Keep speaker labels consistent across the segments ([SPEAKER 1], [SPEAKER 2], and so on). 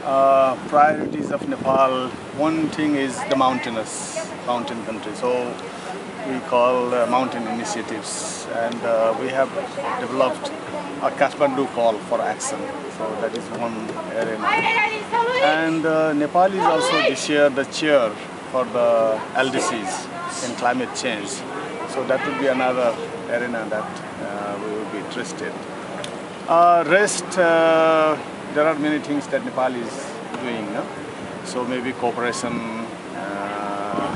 [SPEAKER 1] Priorities of Nepal, one thing is the mountain country. So we call mountain initiatives, and we have developed a Kathmandu call for action. So that is one arena. And Nepal is also this year the chair for the LDCs in climate change. So that would be another arena that we would be interested. There are many things that Nepal is doing. No? So maybe cooperation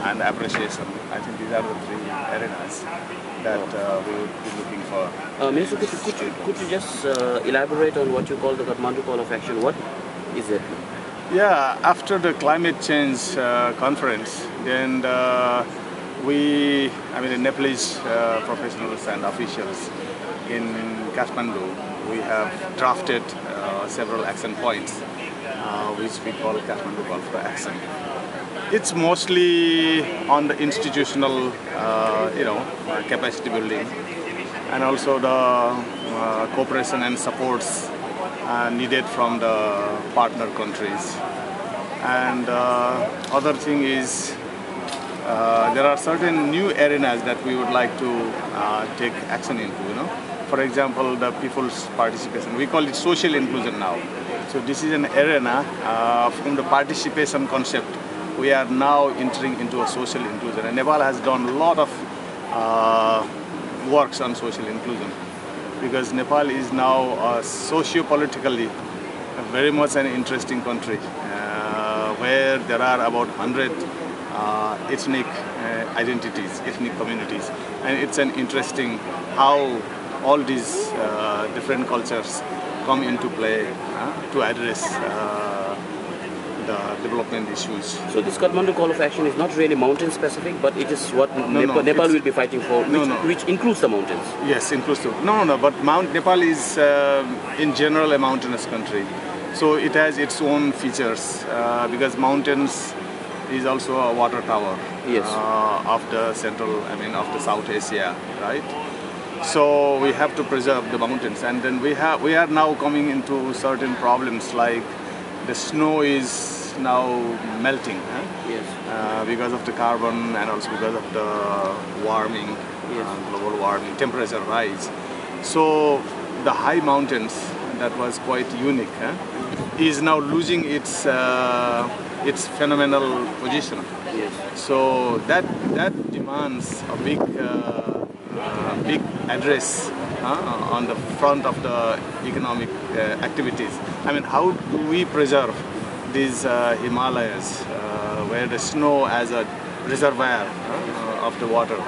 [SPEAKER 1] and appreciation. I think these are the three arenas that we would be looking for.
[SPEAKER 2] Minister, could you just elaborate on what you call the Kathmandu Call of Action? What is it?
[SPEAKER 1] Yeah, after the climate change conference, then the Nepalese professionals and officials in Kathmandu, we have drafted several action points, which we call Kathmandu Call for Action. It's mostly on the institutional, capacity building, and also the cooperation and supports needed from the partner countries. And other thing is, there are certain new arenas that we would like to take action into. For example, the people's participation. We call it social inclusion now. So this is an arena from the participation concept. We are now entering into a social inclusion. And Nepal has done a lot of works on social inclusion, because Nepal is now socio-politically very much an interesting country, where there are about 100 ethnic identities, ethnic communities. And it's an interesting how all these different cultures come into play to address the development issues.
[SPEAKER 2] So this Kathmandu Call of Action is not really mountain specific, but it is what Nepal will be fighting for, which includes the mountains.
[SPEAKER 1] Yes, includes the, but Nepal is in general a mountainous country. So it has its own features, because mountains is also a water tower.
[SPEAKER 2] Yes.
[SPEAKER 1] Of the of the South Asia, right? So we have to preserve the mountains, and then we are now coming into certain problems, like the snow is now melting.
[SPEAKER 2] Yes.
[SPEAKER 1] Because of the carbon, and also because of the warming, global warming, temperature rise. So the high mountains, that was quite unique, is now losing its phenomenal position.
[SPEAKER 2] Yes.
[SPEAKER 1] So that demands a big address on the front of the economic activities. How do we preserve these Himalayas, where the snow as a reservoir of the water?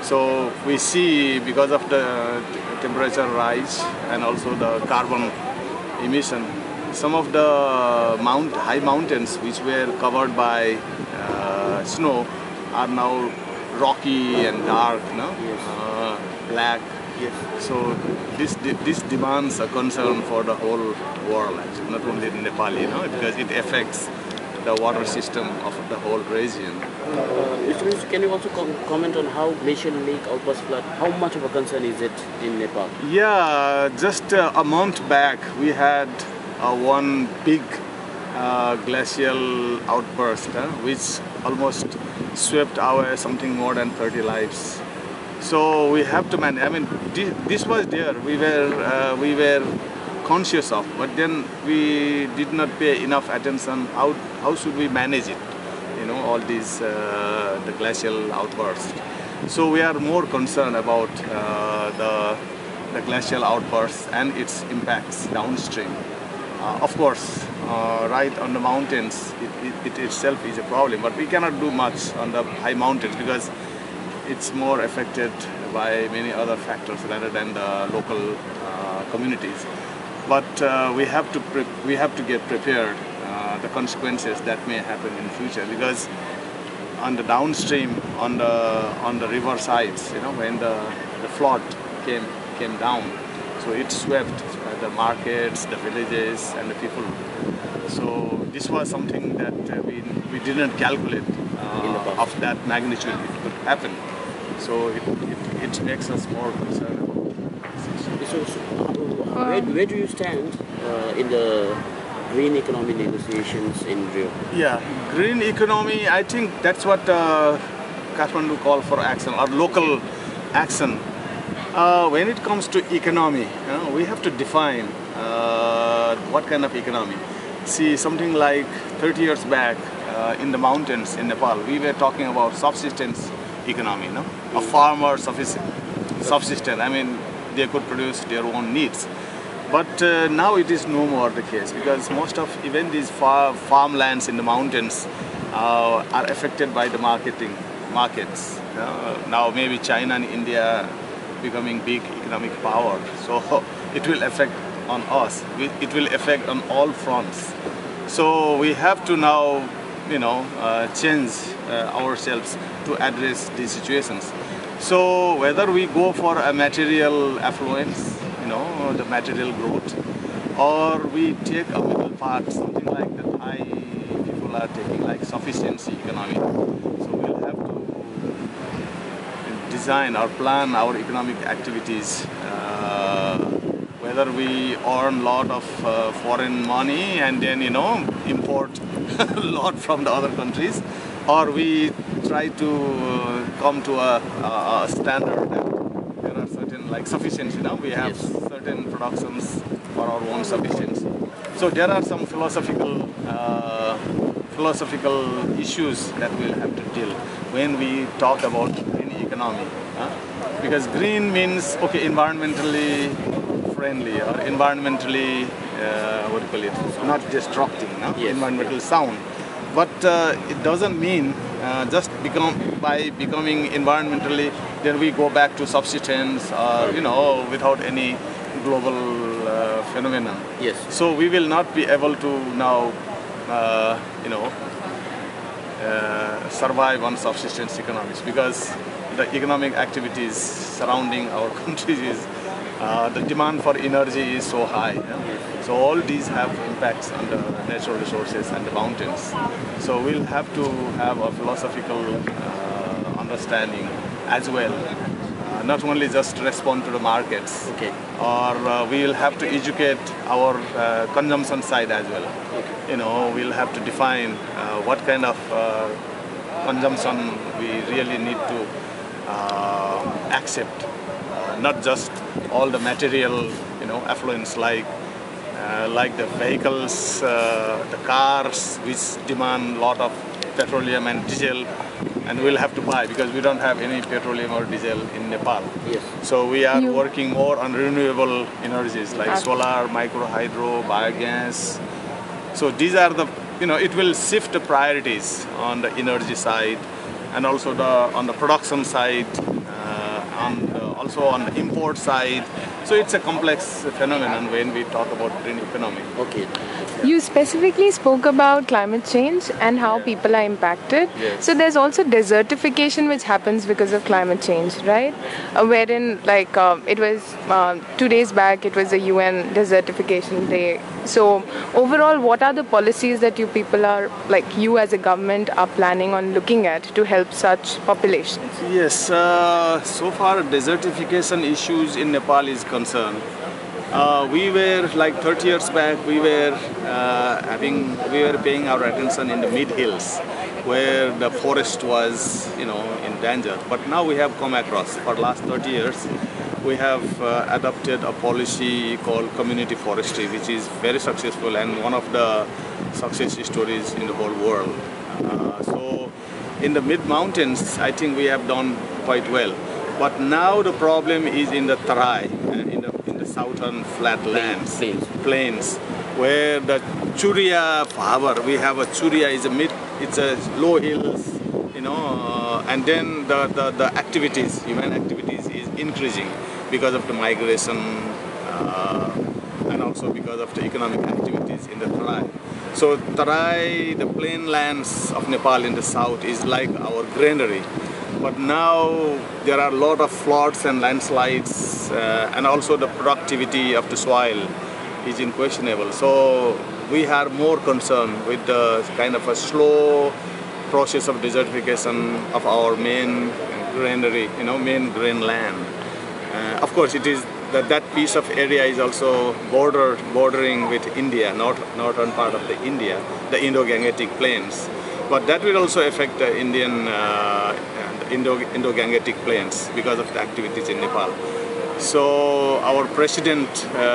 [SPEAKER 1] So we see, because of the temperature rise and also the carbon emission, some of the high mountains which were covered by snow are now rocky and dark, black.
[SPEAKER 2] Yes.
[SPEAKER 1] So this demands a concern for the whole world, actually, not only in Nepal, because it affects the water system of the whole region.
[SPEAKER 2] Mr. Minister, can you also comment on how Glacial Lake outburst flood, how much of a concern is it in Nepal?
[SPEAKER 1] Yeah, just a month back we had one big glacial outburst, which almost swept away something more than 30 lives. So we have to manage. This was there. We were conscious of, but then we did not pay enough attention. How should we manage it? All these the glacial outbursts. So we are more concerned about the glacial outbursts and its impacts downstream. Of course, right on the mountains, it itself is a problem, but we cannot do much on the high mountains because it's more affected by many other factors rather than the local communities. But we have to get prepared the consequences that may happen in future, because on the downstream, on the river sides, when the flood came down, so it swept the markets, the villages, and the people. So this was something that we didn't calculate of that magnitude it could happen. So it makes us more concerned about this issue.
[SPEAKER 2] So where do you stand in the green economy negotiations in Rio?
[SPEAKER 1] Yeah, green economy, I think that's what Kathmandu call for action, or local action. When it comes to economy, we have to define what kind of economy. See, something like 30 years back in the mountains in Nepal, we were talking about subsistence economy, a farmer subsistence. I mean, they could produce their own needs. But now it is no more the case, because most of even these farmlands in the mountains are affected by the markets. Now maybe China and India becoming big economic power, so it will affect on us. It will affect on all fronts. So we have to now, change ourselves to address these situations. So whether we go for a material affluence, the material growth, or we take a middle part, something like the Thai people are taking, like sufficiency economy. So we'll have to design or plan our economic activities, whether we earn a lot of foreign money and then import a lot from the other countries, or we try to come to a standard that there are certain, like sufficiency. Now we have certain productions for our own sufficiency. So there are some philosophical issues that we'll have to deal when we talk about green economy. Because green means, okay, environmentally friendly or environmentally, not destructing, environmental sound. But it doesn't mean just by becoming environmentally, then we go back to subsistence or, without any global phenomenon.
[SPEAKER 2] Yes.
[SPEAKER 1] So we will not be able to now, survive on subsistence economics, because the economic activities surrounding our countries is, the demand for energy is so high. So all these have impacts on the natural resources and the mountains. So we'll have to have a philosophical understanding as well. Not only just respond to the markets, or we'll have to educate our consumption side as well. We'll have to define what kind of consumption we really need to accept. Not just all the material, affluence like the vehicles, the cars, which demand a lot of petroleum and diesel, and we'll have to buy because we don't have any petroleum or diesel in Nepal.
[SPEAKER 2] Yes.
[SPEAKER 1] So we are working more on renewable energies like solar, micro hydro, biogas. So these are the, it will shift the priorities on the energy side, and also on the production side, also on the import side. So it's a complex phenomenon when we talk about green economy.
[SPEAKER 2] Okay.
[SPEAKER 3] You specifically spoke about climate change and how people are impacted.
[SPEAKER 1] Yes.
[SPEAKER 3] So there's also desertification which happens because of climate change, right? Wherein, it was 2 days back, it was the UN Desertification Day. So overall, what are the policies that you people are, you as a government, are planning on looking at to help such populations?
[SPEAKER 1] Yes, so far desertification issues in Nepal is concerned. We were 30 years back, we were paying our attention in the mid-hills where the forest was, in danger. But now we have come across, for the last 30 years, we have adopted a policy called community forestry, which is very successful and one of the success stories in the whole world. So in the mid-mountains, I think we have done quite well. But now the problem is in the Tarai, in the southern flatlands, plains, where the Churia Pahawar, we have a Churia, it's a low hills, and then the activities, human activities is increasing because of the migration and also because of the economic activities in the Tarai. So Tarai, the plain lands of Nepal in the south, is like our granary. But now there are a lot of floods and landslides, and also the productivity of the soil is unquestionable. So we are more concerned with the kind of a slow process of desertification of our main granary, main grain land. Of course, it is that piece of area is also bordering with India, northern part of the India, the Indo-Gangetic Plains. But that will also affect the Indo-Gangetic Plains because of the activities in Nepal. So our president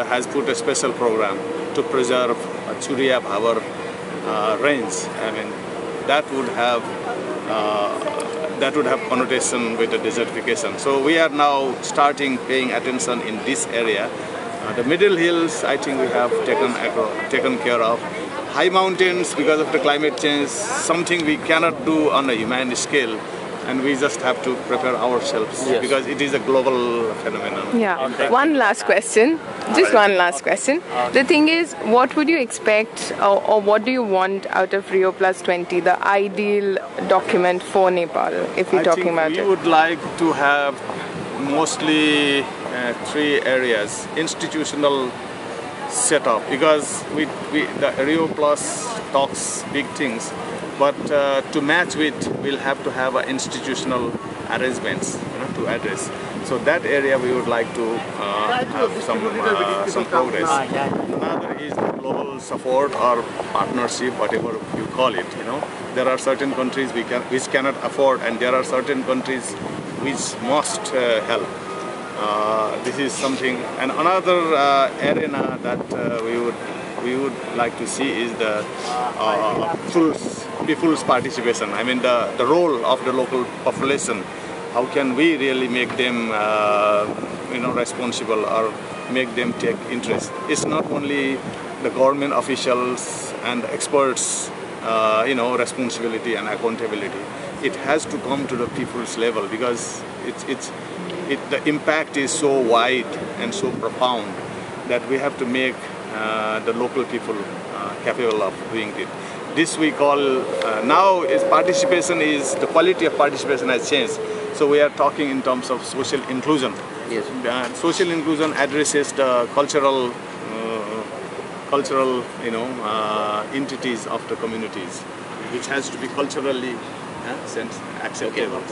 [SPEAKER 1] has put a special program to preserve Churiya Bhabar range. I mean, that would have connotation with the desertification. So we are now starting paying attention in this area. The middle hills, I think we have taken care of. High mountains, because of the climate change, something we cannot do on a human scale, and we just have to prepare ourselves because it is a global phenomenon.
[SPEAKER 3] Yeah. One last question. Just one last question. The thing is, what would you expect or what do you want out of Rio Plus 20, the ideal document for Nepal, if you're talking about it?
[SPEAKER 1] We would like to have mostly 3 areas. Institutional setup, because the Rio Plus talks big things, but to match with, we'll have to have institutional arrangements, to address. So that area we would like to have some progress. Another is global support or partnership, whatever you call it. There are certain countries which cannot afford, and there are certain countries which must help. This is something, and another arena that we would like to see is the full participation. I mean, the role of the local population. How can we really make them, responsible or make them take interest? It's not only the government officials and experts, responsibility and accountability. It has to come to the people's level, because the impact is so wide and so profound that we have to make the local people capable of doing it. This we call, now is participation is, the quality of participation has changed. So we are talking in terms of social inclusion.
[SPEAKER 2] Yes.
[SPEAKER 1] Social inclusion addresses the cultural, entities of the communities, which has to be culturally acceptable.